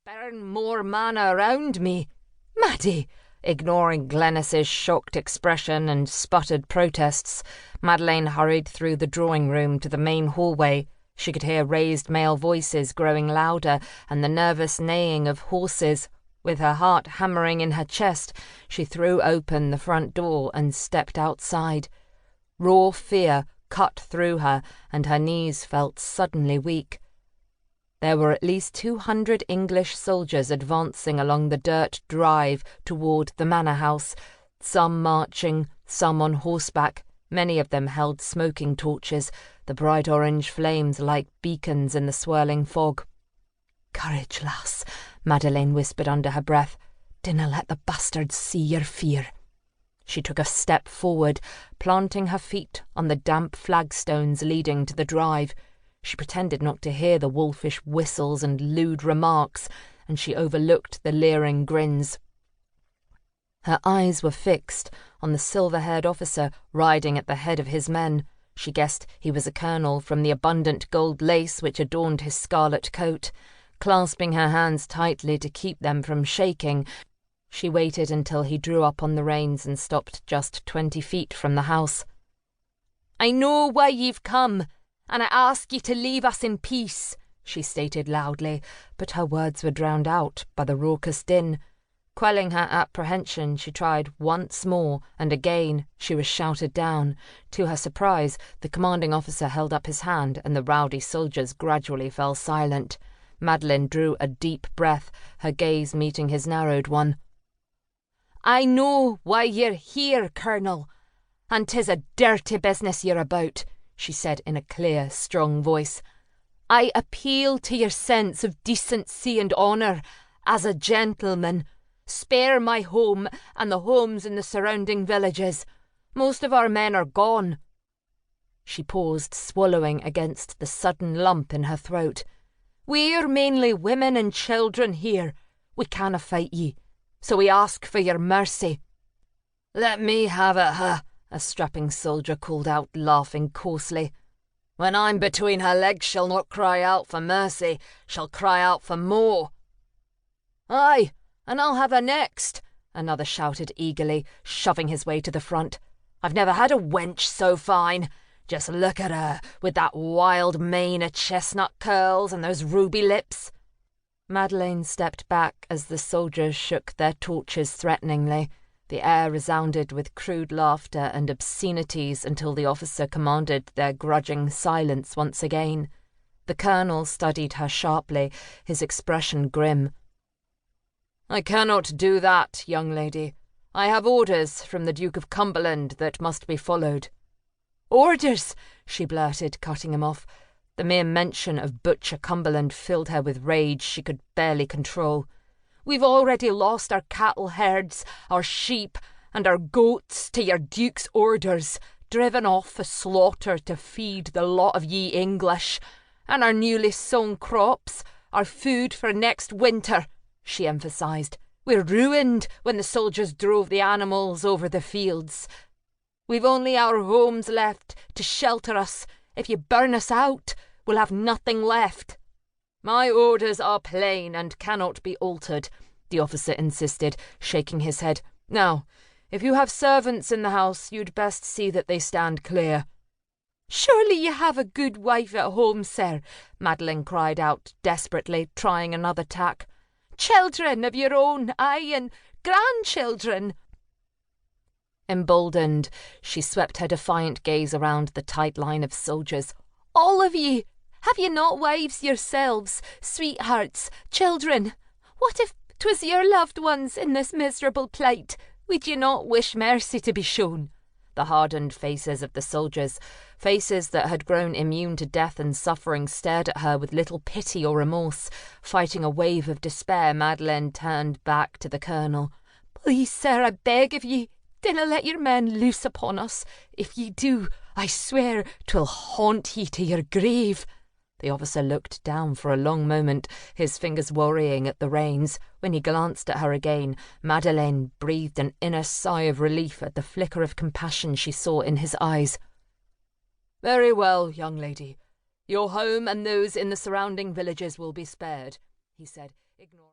burn more mana around me. Maddie! Ignoring Glennis's shocked expression and sputtered protests, Madeleine hurried through the drawing room to the main hallway. She could hear raised male voices growing louder and the nervous neighing of horses. With her heart hammering in her chest, she threw open the front door and stepped outside. Raw fear cut through her, and her knees felt suddenly weak. There were at least 200 English soldiers advancing along the dirt drive toward the manor house, some marching, some on horseback. Many of them held smoking torches, the bright orange flames like beacons in the swirling fog. "Courage, lass," Madeleine whispered under her breath. "Dinna let the bastards see your fear." She took a step forward, planting her feet on the damp flagstones leading to the drive. She pretended not to hear the wolfish whistles and lewd remarks, and she overlooked the leering grins. Her eyes were fixed on the silver-haired officer riding at the head of his men. She guessed he was a colonel from the abundant gold lace which adorned his scarlet coat. Clasping her hands tightly to keep them from shaking, she waited until he drew up on the reins and stopped just 20 feet from the house. "I know why you've come, and I ask you to leave us in peace," she stated loudly, but her words were drowned out by the raucous din. Quelling her apprehension, she tried once more, and again she was shouted down. To her surprise, the commanding officer held up his hand, and the rowdy soldiers gradually fell silent. Madeleine drew a deep breath, her gaze meeting his narrowed one. "I know why you're here, Colonel, and 'tis a dirty business you're about," she said in a clear, strong voice. "I appeal to your sense of decency and honour as a gentleman. Spare my home and the homes in the surrounding villages. Most of our men are gone." She paused, swallowing against the sudden lump in her throat. "We're mainly women and children here. We canna fight ye, so we ask for your mercy." "Let me have it, huh?" a strapping soldier called out, laughing coarsely. "When I'm between her legs she'll not cry out for mercy, she'll cry out for more." "Aye, and I'll have her next," another shouted eagerly, shoving his way to the front. "I've never had a wench so fine. Just look at her, with that wild mane of chestnut curls and those ruby lips." Madeleine stepped back as the soldiers shook their torches threateningly. The air resounded with crude laughter and obscenities until the officer commanded their grudging silence once again. The colonel studied her sharply, his expression grim. "I cannot do that, young lady. I have orders from the Duke of Cumberland that must be followed." "Orders!" she blurted, cutting him off. The mere mention of Butcher Cumberland filled her with rage she could barely control. "We've already lost our cattle herds, our sheep, and our goats to your Duke's orders, driven off for slaughter to feed the lot of ye English. And our newly sown crops, our food for next winter," she emphasised. "We're ruined when the soldiers drove the animals over the fields. We've only our homes left to shelter us. If you burn us out, we'll have nothing left." "My orders are plain and cannot be altered," the officer insisted, shaking his head. "Now, if you have servants in the house, you'd best see that they stand clear." "Surely you have a good wife at home, sir," Madeleine cried out desperately, trying another tack. "Children of your own, aye, and grandchildren." Emboldened, she swept her defiant gaze around the tight line of soldiers. "All of ye! Have ye not wives yourselves, sweethearts, children? What if 'twas your loved ones in this miserable plight? Would ye not wish mercy to be shown?" The hardened faces of the soldiers, faces that had grown immune to death and suffering, stared at her with little pity or remorse. Fighting a wave of despair, Madeleine turned back to the colonel. "Please, sir, I beg of ye, dinna let your men loose upon us. If ye do, I swear 'twill haunt ye to your grave." The officer looked down for a long moment, his fingers worrying at the reins. When he glanced at her again, Madeleine breathed an inner sigh of relief at the flicker of compassion she saw in his eyes. "Very well, young lady. Your home and those in the surrounding villages will be spared," he said, ignoring